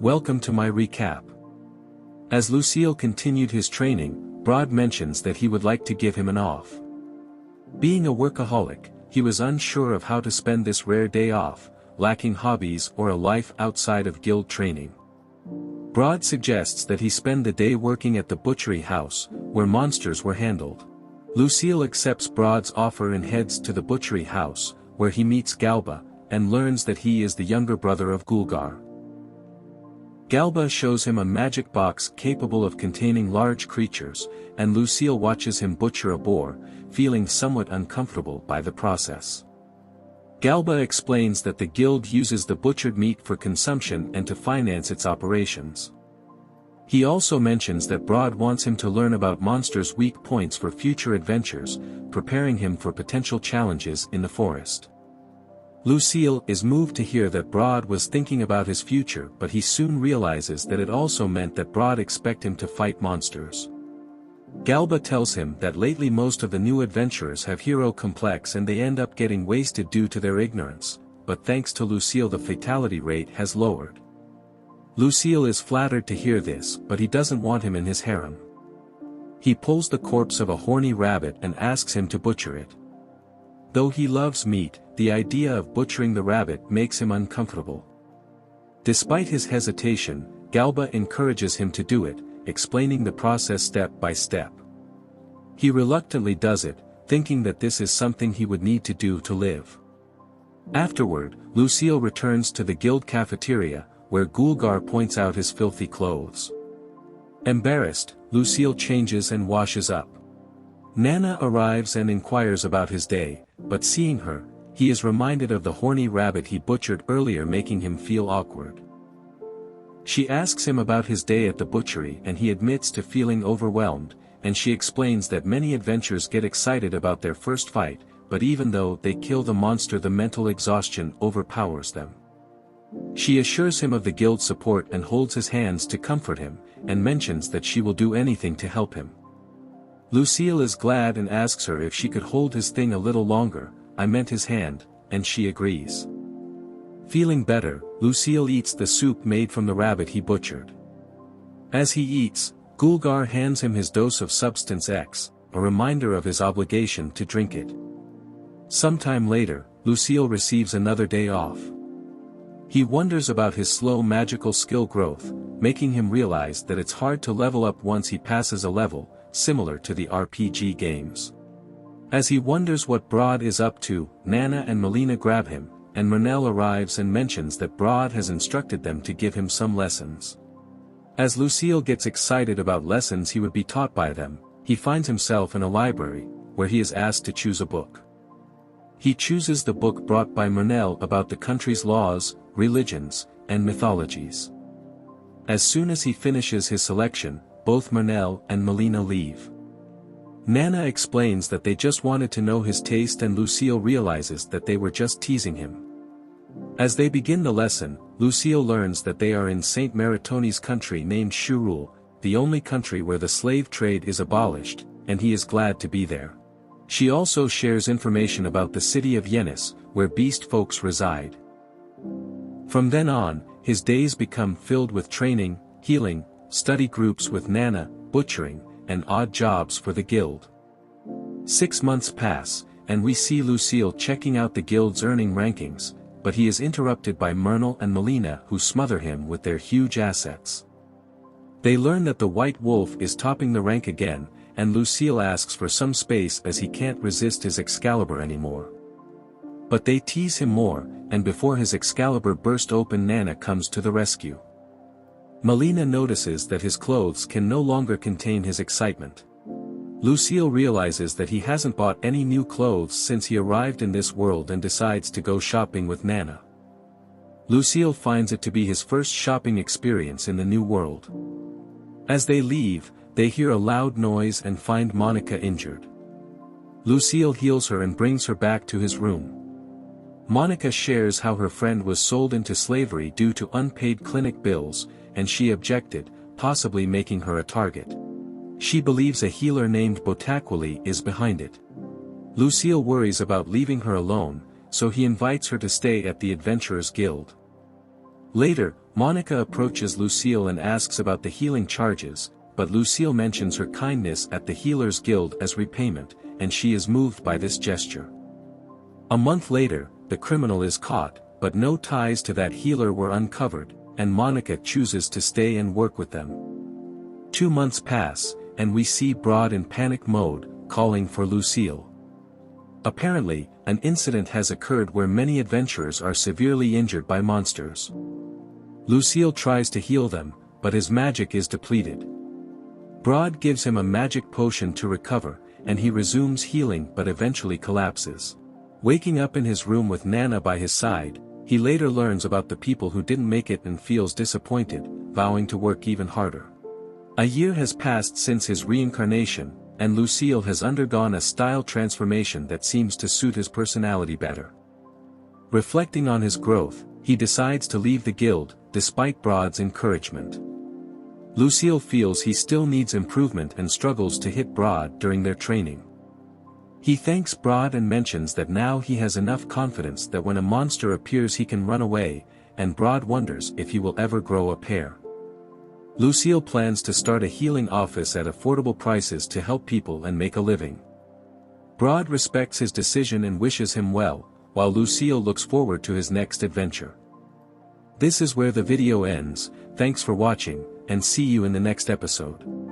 Welcome to my recap. As Luciel continued his training, Broad mentions that he would like to give him an off. Being a workaholic, he was unsure of how to spend this rare day off, lacking hobbies or a life outside of guild training. Broad suggests that he spend the day working at the butchery house, where monsters were handled. Luciel accepts Broad's offer and heads to the butchery house, where he meets Galba, and learns that he is the younger brother of Gulgar. Galba shows him a magic box capable of containing large creatures, and Luciel watches him butcher a boar, feeling somewhat uncomfortable by the process. Galba explains that the guild uses the butchered meat for consumption and to finance its operations. He also mentions that Broad wants him to learn about monsters' weak points for future adventures, preparing him for potential challenges in the forest. Luciel is moved to hear that Broad was thinking about his future, but he soon realizes that it also meant that Broad expect him to fight monsters. Galba tells him that lately most of the new adventurers have hero complex and they end up getting wasted due to their ignorance, but thanks to Luciel the fatality rate has lowered. Luciel is flattered to hear this, but he doesn't want him in his harem. He pulls the corpse of a horny rabbit and asks him to butcher it. Though he loves meat, the idea of butchering the rabbit makes him uncomfortable. Despite his hesitation, Galba encourages him to do it, explaining the process step by step. He reluctantly does it, thinking that this is something he would need to do to live. Afterward, Luciel returns to the guild cafeteria, where Gulgar points out his filthy clothes. Embarrassed, Luciel changes and washes up. Nana arrives and inquires about his day, but seeing her, he is reminded of the horny rabbit he butchered earlier, making him feel awkward. She asks him about his day at the butchery and he admits to feeling overwhelmed, and she explains that many adventurers get excited about their first fight, but even though they kill the monster, the mental exhaustion overpowers them. She assures him of the guild's support and holds his hands to comfort him, and mentions that she will do anything to help him. Luciel is glad and asks her if she could hold his thing a little longer, I meant his hand, and she agrees. Feeling better, Luciel eats the soup made from the rabbit he butchered. As he eats, Gulgar hands him his dose of Substance X, a reminder of his obligation to drink it. Sometime later, Luciel receives another day off. He wonders about his slow magical skill growth, making him realize that it's hard to level up once he passes a level, similar to the RPG games. As he wonders what Broad is up to, Nana and Melina grab him, and Mernell arrives and mentions that Broad has instructed them to give him some lessons. As Luciel gets excited about lessons he would be taught by them, he finds himself in a library, where he is asked to choose a book. He chooses the book brought by Mernell about the country's laws, religions, and mythologies. As soon as he finishes his selection, both Mernell and Melina leave. Nana explains that they just wanted to know his taste and Luciel realizes that they were just teasing him. As they begin the lesson, Luciel learns that they are in Saint Maritoni's country named Shurul, the only country where the slave trade is abolished, and he is glad to be there. She also shares information about the city of Yenis, where beast folks reside. From then on, his days become filled with training, healing, study groups with Nana, butchering, and odd jobs for the guild. 6 months pass, and we see Luciel checking out the guild's earning rankings, but he is interrupted by Mernell and Melina who smother him with their huge assets. They learn that the White Wolf is topping the rank again, and Luciel asks for some space as he can't resist his Excalibur anymore. But they tease him more, and before his Excalibur burst open, Nana comes to the rescue. Melina notices that his clothes can no longer contain his excitement. Luciel realizes that he hasn't bought any new clothes since he arrived in this world and decides to go shopping with Nana. Luciel finds it to be his first shopping experience in the new world. As they leave, they hear a loud noise and find Monica injured. Luciel heals her and brings her back to his room. Monica shares how her friend was sold into slavery due to unpaid clinic bills, and she objected, possibly making her a target. She believes a healer named Botaquili is behind it. Luciel worries about leaving her alone, so he invites her to stay at the Adventurers Guild. Later, Monica approaches Luciel and asks about the healing charges, but Luciel mentions her kindness at the Healers Guild as repayment, and she is moved by this gesture. A month later, the criminal is caught, but no ties to that healer were uncovered, and Monica chooses to stay and work with them. 2 months pass, and we see Broad in panic mode, calling for Luciel. Apparently, an incident has occurred where many adventurers are severely injured by monsters. Luciel tries to heal them, but his magic is depleted. Broad gives him a magic potion to recover, and he resumes healing but eventually collapses. Waking up in his room with Nana by his side, he later learns about the people who didn't make it and feels disappointed, vowing to work even harder. A year has passed since his reincarnation, and Luciel has undergone a style transformation that seems to suit his personality better. Reflecting on his growth, he decides to leave the guild, despite Broad's encouragement. Luciel feels he still needs improvement and struggles to hit Broad during their training. He thanks Broad and mentions that now he has enough confidence that when a monster appears he can run away, and Broad wonders if he will ever grow a pair. Luciel plans to start a healing office at affordable prices to help people and make a living. Broad respects his decision and wishes him well, while Luciel looks forward to his next adventure. This is where the video ends. Thanks for watching, and see you in the next episode.